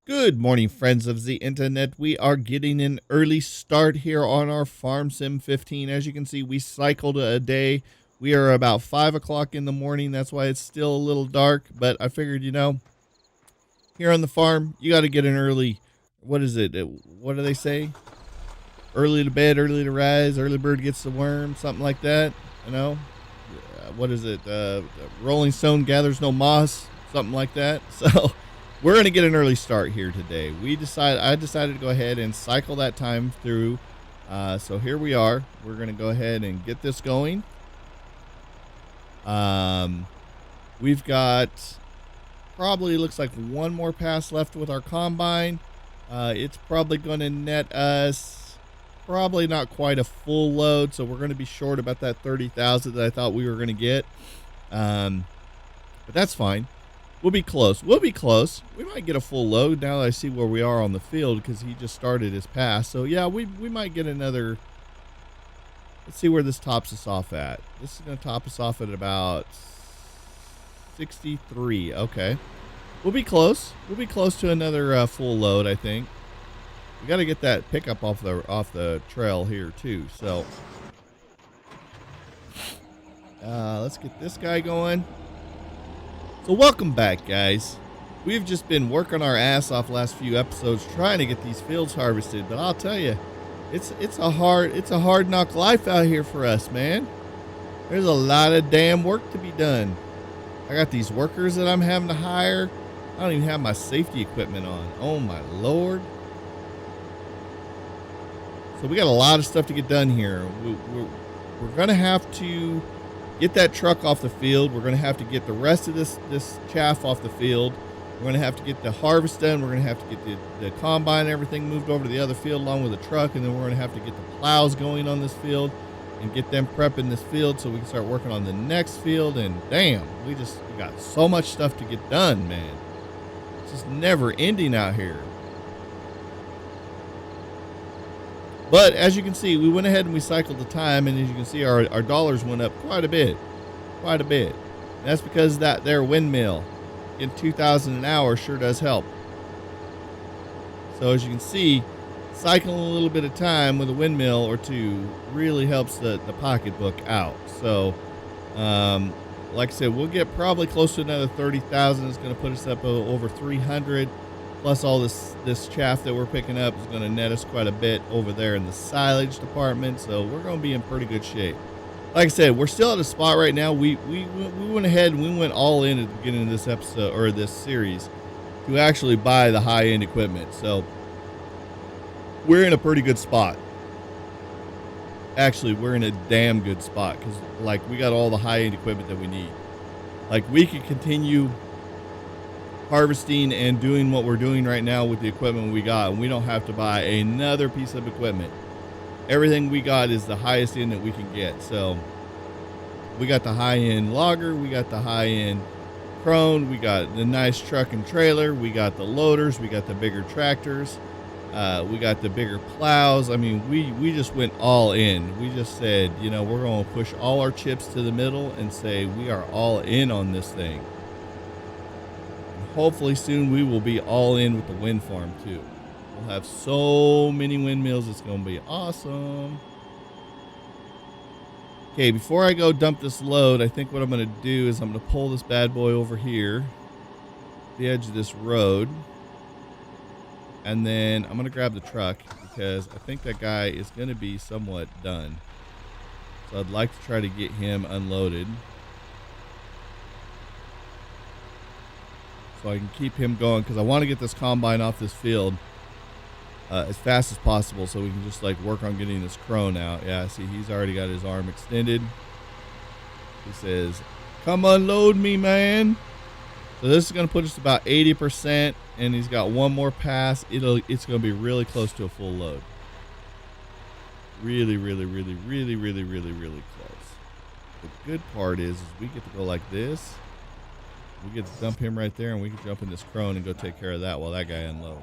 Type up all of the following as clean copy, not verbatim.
Good morning, friends of the internet. We are getting an early start here on our Farm Sim 15. As you can see, we cycled a day. We are about 5 o'clock in the morning. That's why it's still a little dark. But I figured, here on the farm, you got to get an early. What is it? What do they say? Early to bed, early to rise. Early bird gets the worm. Something like that. You know? What is it? Rolling Stone gathers no moss. Something like that. So. We're going to get an early start here today. I decided to go ahead and cycle that time through. So here we are. We're going to go ahead and get this going. We've got probably looks like one more pass left with our combine. It's probably going to net us probably not quite a full load. So we're going to be short about that 30,000 that I thought we were going to get. But that's fine. We'll be close. We might get a full load now that I see where we are on the field because he just started his pass. So, yeah, we might get another. Let's see where this tops us off at. This is going to top us off at about 63. Okay. We'll be close. We'll be close to another full load, I think. We got to get that pickup off the trail here, too. So, let's get this guy going. So welcome back, guys. We've just been working our ass off last few episodes trying to get these fields harvested, but I'll tell you, it's a hard knock life out here for us, man. There's a lot of damn work to be done. I got these workers that I'm having to hire. I don't even have my safety equipment on. Oh my lord. So we got a lot of stuff to get done here. We're gonna have to get that truck off the field. We're going to have to get the rest of this chaff off the field. We're going to have to get the harvest done. We're going to have to get the combine and everything moved over to the other field along with the truck. And then we're going to have to get the plows going on this field and get them prepping this field so we can start working on the next field. And damn, we got so much stuff to get done, man. It's just never ending out here. But as you can see, we went ahead and we cycled the time, and as you can see, our dollars went up quite a bit. And that's because that their windmill in 2,000 an hour sure does help. So as you can see, cycling a little bit of time with a windmill or two really helps the pocketbook out. So, like I said, we'll get probably close to another 30,000. It's going to put us up over 300. Plus all this chaff that we're picking up is going to net us quite a bit over there in the silage department. So we're going to be in pretty good shape. Like I said, we're still at a spot right now. We went ahead and we went all in at the beginning of this episode or this series to actually buy the high-end equipment. So we're in a pretty good spot. Actually, we're in a damn good spot because like we got all the high-end equipment that we need. Like we could continue harvesting and doing what we're doing right now with the equipment we got, and we don't have to buy another piece of equipment. Everything we got is the highest end that we can get. So we got the high-end logger, we got the high-end crone, we got the nice truck and trailer, we got the loaders, we got the bigger tractors, we got the bigger plows. I mean, we just went all in. We just said, we're going to push all our chips to the middle and say we are all in on this thing. Hopefully soon we will be all in with the wind farm too. We'll have so many windmills. It's going to be awesome. Okay, before I go dump this load, I think what I'm going to do is I'm going to pull this bad boy over here, the edge of this road. And then I'm going to grab the truck because I think that guy is going to be somewhat done. So I'd like to try to get him unloaded, so I can keep him going because I want to get this combine off this field as fast as possible so we can just like work on getting this crone out. Yeah, see, he's already got his arm extended. He says, come unload me, man. So this is going to put us about 80%, and he's got one more pass. It's going to be really close to a full load. Really, really, really, really, really, really, really close. The good part is we get to go like this. We get to dump him right there, and we can jump in this crone and go take care of that while that guy unloads.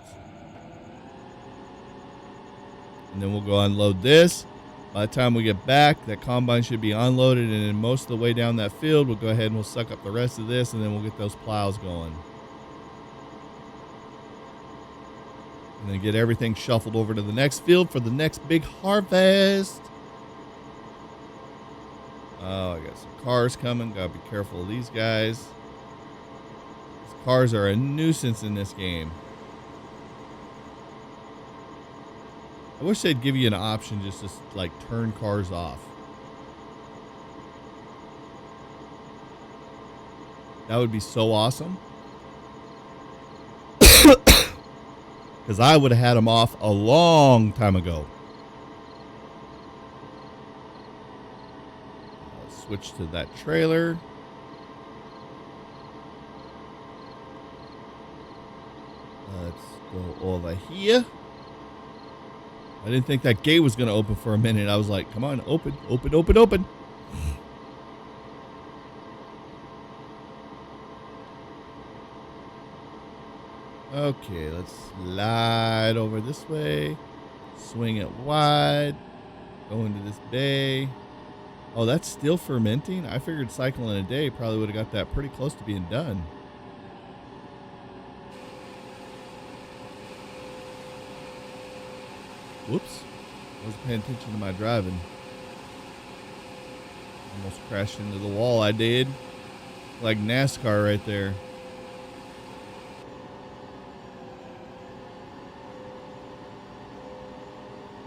And then we'll go unload this. By the time we get back, that combine should be unloaded, and then most of the way down that field, we'll go ahead and we'll suck up the rest of this, and then we'll get those plows going. And then get everything shuffled over to the next field for the next big harvest. Oh, I got some cars coming. Gotta be careful of these guys. These cars are a nuisance in this game. I wish they'd give you an option just to like turn cars off. That would be so awesome. Because I would have had them off a long time ago. I'll switch to that trailer. Let's go over here. I didn't think that gate was going to open for a minute. I was like, come on, open, open, open, open. Okay, let's slide over this way. Swing it wide. Go into this bay. Oh, that's still fermenting? I figured cycling a day probably would have got that pretty close to being done. Whoops. I wasn't paying attention to my driving. Almost crashed into the wall. I did. Like NASCAR right there.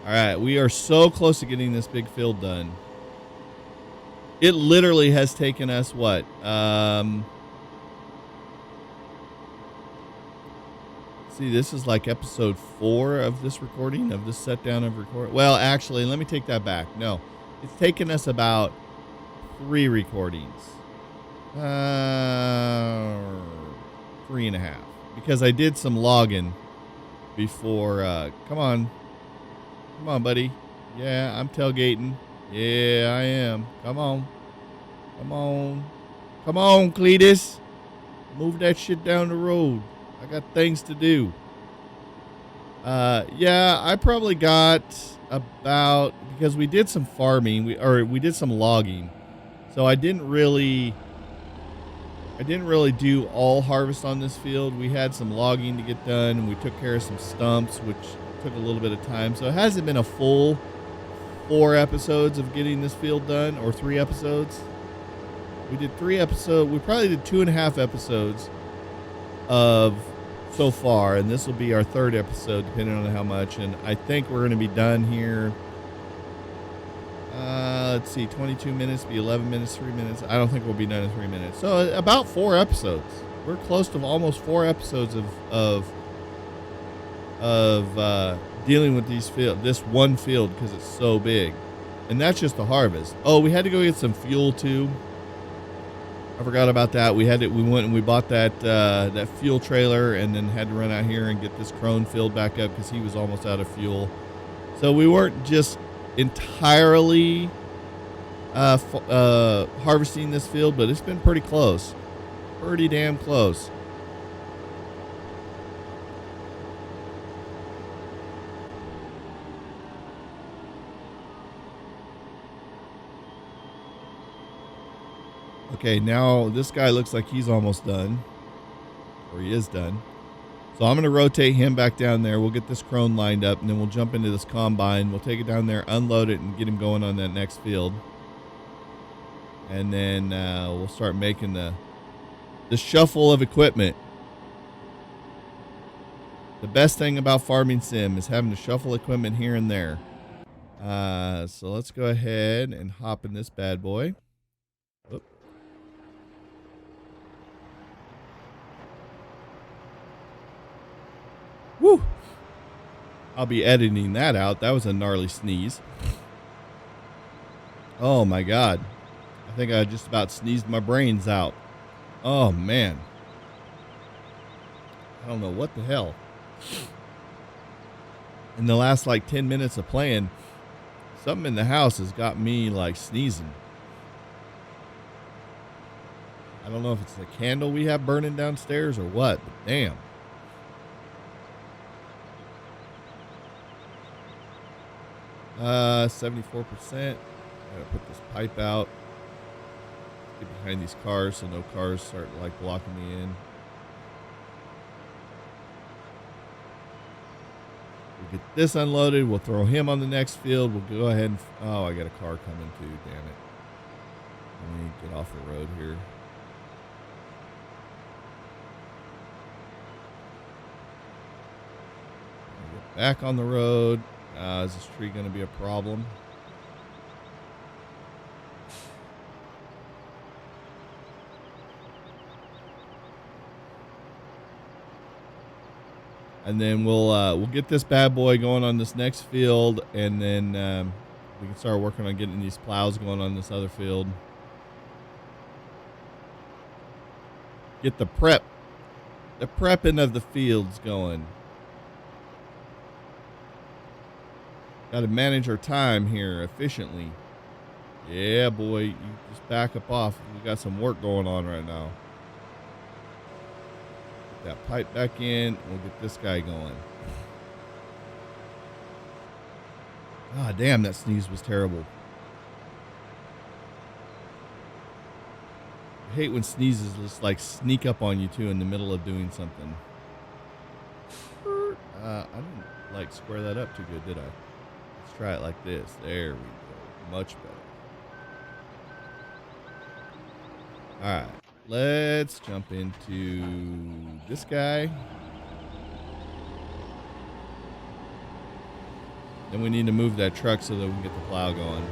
All right, we are so close to getting this big field done. It literally has taken us what? See, this is like episode 4 of this recording, of this set down of recording. Well, actually, let me take that back. No, it's taken us about 3 recordings. 3.5. Because I did some logging before. Come on, buddy. Yeah, I'm tailgating. Yeah, I am. Come on. Come on, Cletus. Move that shit down the road. I got things to do. Yeah, I probably got about, because we did some farming, we did some logging. So I didn't really do all harvest on this field. We had some logging to get done, and we took care of some stumps, which took a little bit of time. So it hasn't been a full 4 episodes of getting this field done, or 3 episodes. We did 3 episodes. We probably did 2.5 episodes of so far, and this will be our 3rd episode, depending on how much. And I think we're going to be done here. Let's see, 22 minutes, be 11 minutes, 3 minutes. I don't think we'll be done in 3 minutes. So about 4 episodes. We're close to almost 4 episodes of dealing with this one field, because it's so big. And that's just the harvest. Oh, we had to go get some fuel too. I forgot about that. We went and we bought that fuel trailer, and then had to run out here and get this crone filled back up because he was almost out of fuel. So we weren't just entirely harvesting this field, but it's been pretty close. Pretty damn close. Okay, now this guy looks like he's almost done. Or he is done. So I'm going to rotate him back down there. We'll get this crone lined up, and then we'll jump into this combine. We'll take it down there, unload it, and get him going on that next field. And then we'll start making the shuffle of equipment. The best thing about Farming Sim is having to shuffle equipment here and there. So let's go ahead and hop in this bad boy. Oop. Woo! I'll be editing that out. That was a gnarly sneeze. Oh my God. I think I just about sneezed my brains out. Oh man. I don't know what the hell. In the last like 10 minutes of playing, something in the house has got me like sneezing. I don't know if it's the candle we have burning downstairs or what, but damn. 74%. I gotta put this pipe out. Get behind these cars so no cars start like blocking me in. We'll get this unloaded. We'll throw him on the next field. We'll go ahead and... Oh, I got a car coming too. Damn it. Let me get off the road here. Get back on the road. Is this tree going to be a problem? And then we'll get this bad boy going on this next field, and then we can start working on getting these plows going on this other field. Get the prepping of the fields going. Got to manage our time here efficiently. Yeah, boy, you just back up off. We got some work going on right now. Get that pipe back in. We'll get this guy going. Ah, damn, that sneeze was terrible. I hate when sneezes just like sneak up on you too in the middle of doing something. I didn't like square that up too good, did I? Let's try it like this. There we go. Much better. All right. Let's jump into this guy. Then we need to move that truck so that we can get the plow going.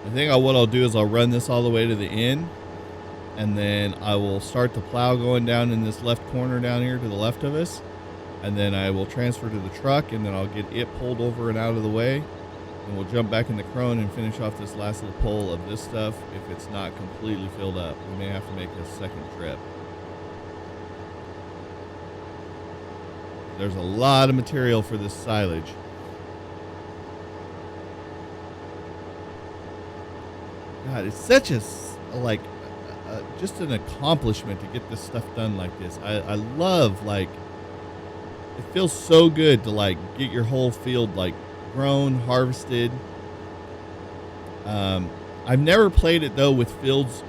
I think what I'll do is I'll run this all the way to the end, and then I will start the plow going down in this left corner down here to the left of us, and then I will transfer to the truck, and then I'll get it pulled over and out of the way, and we'll jump back in the Krone and finish off this last little pull of this stuff if it's not completely filled up. We may have to make a second trip. There's a lot of material for this silage. God, it's such a just an accomplishment to get this stuff done like this. I love, like, it feels so good to like get your whole field like grown, harvested. I've never played it though with fields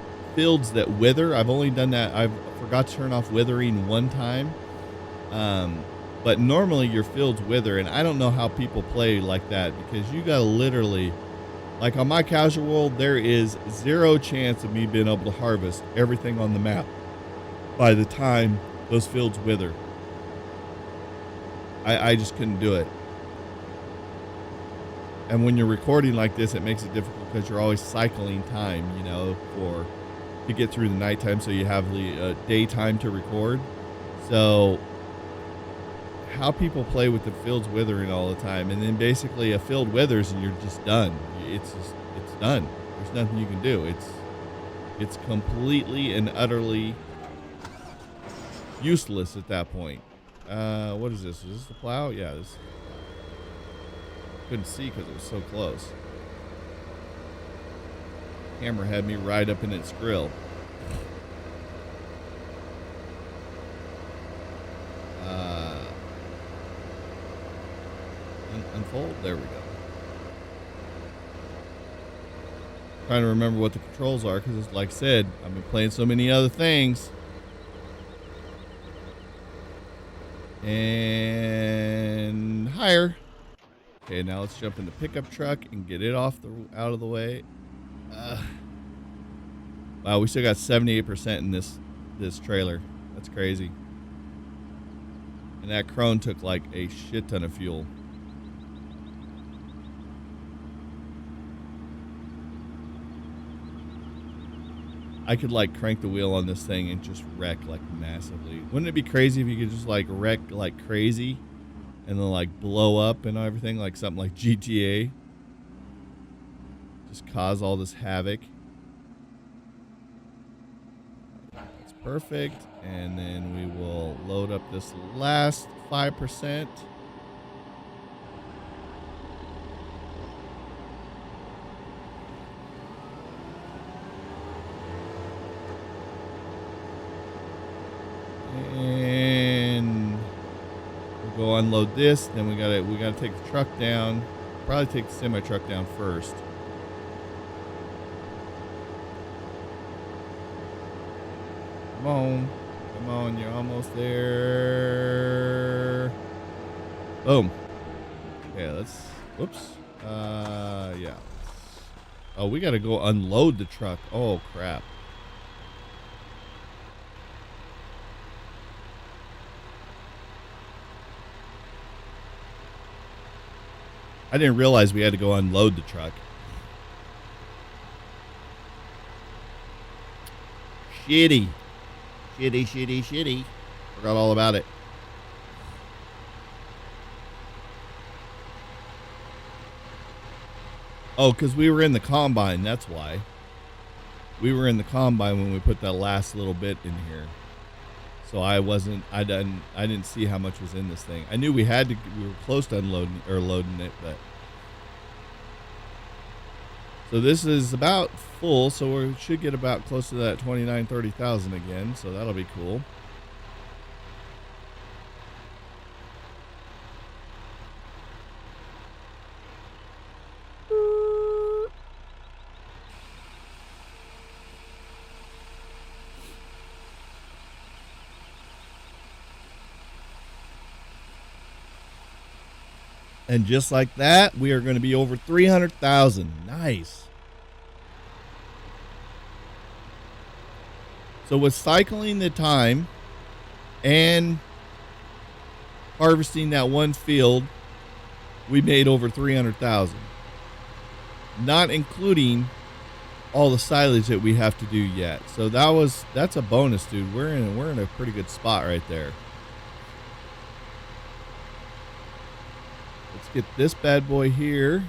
that wither. I've only done that. I forgot to turn off withering one time. But normally your fields wither, and I don't know how people play like that, because you gotta literally, like on my casual world, there is zero chance of me being able to harvest everything on the map by the time those fields wither. I just couldn't do it. And when you're recording like this, it makes it difficult because you're always cycling time, you know, to get through the nighttime, so you have the daytime to record. So how people play with the fields withering all the time, and then basically a field withers and you're just done. It's done. There's nothing you can do. It's completely and utterly useless at that point. What is this? Is this the plow? Yeah, this. Couldn't see because it was so close. Camera had me right up in its grill. Unfold. There we go. Trying to remember what the controls are, because, like I said, I've been playing so many other things. And higher. Okay, now let's jump in the pickup truck and get it out of the way. Wow, we still got 78% in this trailer. That's crazy. And that Krone took like a shit ton of fuel. I could like crank the wheel on this thing and just wreck like massively. Wouldn't it be crazy if you could just like wreck like crazy and then like blow up and everything, like something like GTA? Just cause all this havoc. That's perfect. And then we will load up this last 5%. And we'll go unload this. Then we gotta take the truck down. Probably take the semi truck down first. Come on. Come on, you're almost there. Boom. Okay, let's, whoops. Yeah. Oh, we got to go unload the truck. Oh, crap. I didn't realize we had to go unload the truck. Shitty. Shitty. Forgot all about it. Oh, because we were in the combine. That's why. We were in the combine when we put that last little bit in here. So I didn't see how much was in this thing. I knew we were close to unloading or loading it, but. So this is about full, so we should get about close to that 29,000-30,000 again, so that'll be cool. And just like that, we are going to be over 300,000. Nice. So with cycling the time and harvesting that one field, we made over 300,000. Not including all the silage that we have to do yet. So that's a bonus, dude. We're in a pretty good spot right there. Let's get this bad boy here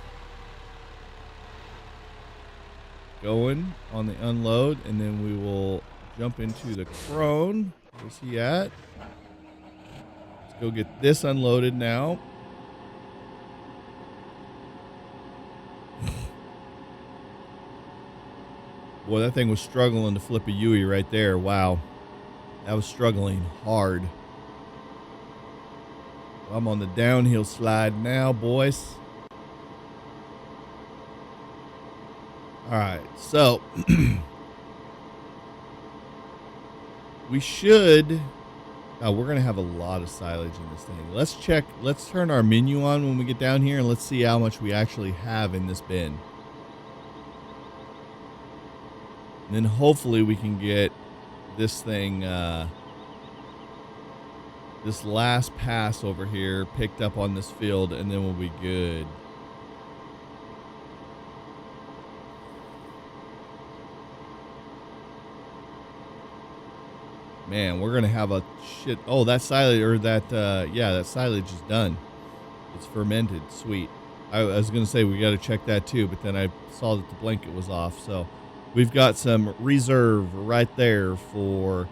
going on the unload, and then we will jump into the Krone. Where's he at? Let's go get this unloaded now. Boy, that thing was struggling to flip a Yui right there. Wow. That was struggling hard. I'm on the downhill slide now, boys. All right, so we should. Oh, we're gonna have a lot of silage in this thing. Let's check. Let's turn our menu on when we get down here, and let's see how much we actually have in this bin. And then hopefully we can get this thing, this last pass over here picked up on this field, and then we'll be good. Man, we're going to have a shit. Oh, that silage, or that, that silage is done. It's fermented. Sweet. I was going to say we got to check that too, but then I saw that the blanket was off. So we've got some reserve right there for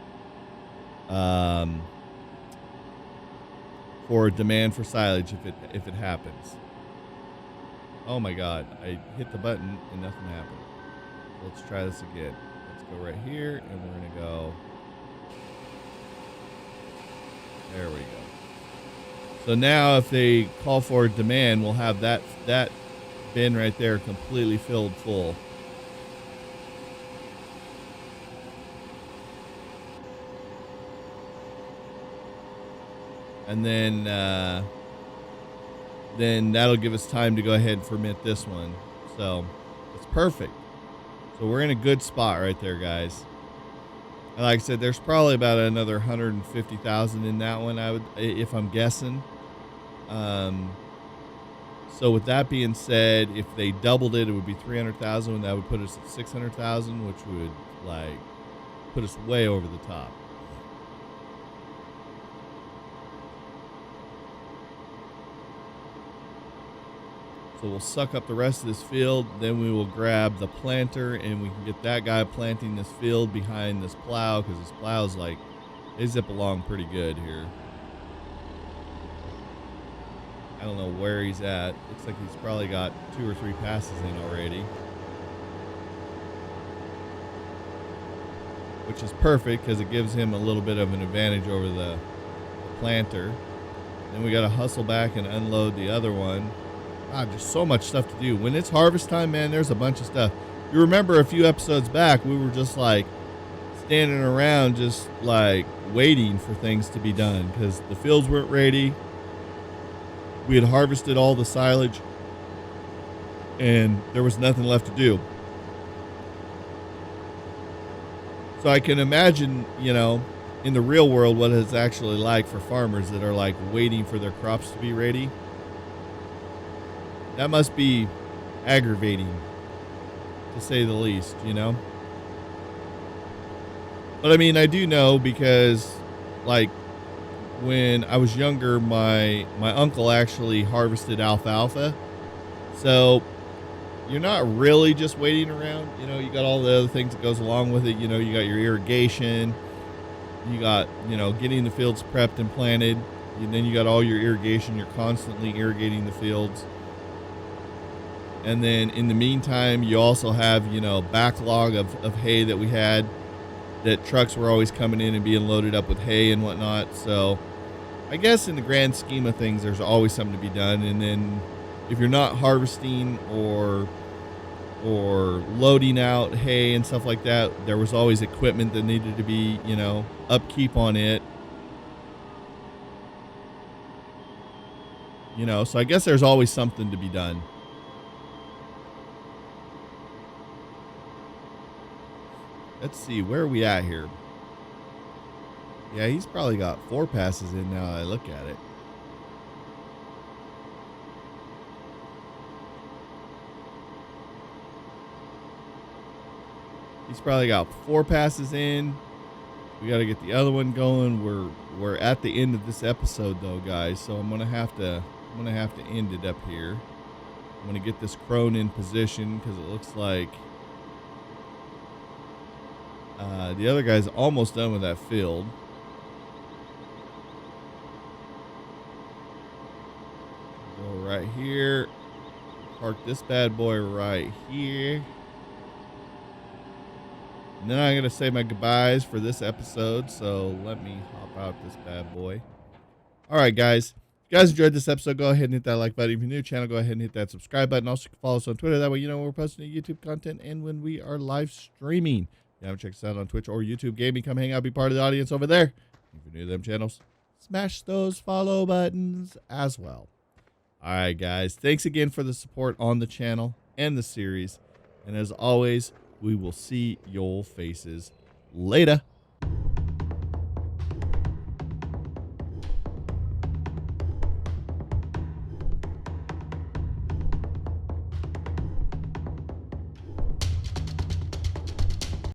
demand for silage if it happens. Oh my God, I hit the button and nothing happened. Let's try this again. Let's go right here, and we're gonna go. There we go. So now if they call for demand, we'll have that bin right there completely filled full. And then that'll give us time to go ahead and ferment this one. So it's perfect. So we're in a good spot right there, guys. And like I said, there's probably about another 150,000 in that one, if I'm guessing. So with that being said, if they doubled it, it would be 300,000, and that would put us at 600,000, which would put us way over the top. So we'll suck up the rest of this field. Then we will grab the planter, and we can get that guy planting this field behind this plow, because this plow's they zip along pretty good here. I don't know where he's at. Looks like he's probably got 2 or 3 passes in already, which is perfect because it gives him a little bit of an advantage over the planter. Then we got to hustle back and unload the other one. God, there's so much stuff to do. When it's harvest time, man, there's a bunch of stuff. You remember a few episodes back, we were just like standing around just like waiting for things to be done because the fields weren't ready. We had harvested all the silage and there was nothing left to do. So I can imagine, in the real world, what it's actually like for farmers that are like waiting for their crops to be ready. That must be aggravating, to say the least, But I mean, I do know because, like, when I was younger, my uncle actually harvested alfalfa. So you're not really just waiting around. You got all the other things that goes along with it. You got your irrigation. You got, getting the fields prepped and planted. And then you got all your irrigation. You're constantly irrigating the fields. And then in the meantime, you also have, backlog of hay that we had, that trucks were always coming in and being loaded up with hay and whatnot. So I guess in the grand scheme of things, there's always something to be done. And then if you're not harvesting or loading out hay and stuff like that, there was always equipment that needed to be, upkeep on it. So I guess there's always something to be done. Let's see, where are we at here? Yeah, he's probably got 4 passes in now I look at it. He's probably got 4 passes in. We got to get the other one going. We're at the end of this episode though, guys. So I'm gonna have to end it up here. I'm gonna get this crone in position because it looks like the other guy's almost done with that field. Go right here. Park this bad boy right here. And then I'm going to say my goodbyes for this episode. So let me hop out this bad boy. All right, guys. If you guys enjoyed this episode, go ahead and hit that like button. If you're new to the channel, go ahead and hit that subscribe button. Also, follow us on Twitter. That way you know when we're posting new YouTube content and when we are live streaming. If you haven't checked us out on Twitch or YouTube Gaming, come hang out, be part of the audience over there. If you're new to them channels, smash those follow buttons as well. All right, guys. Thanks again for the support on the channel and the series. And as always, we will see your faces later.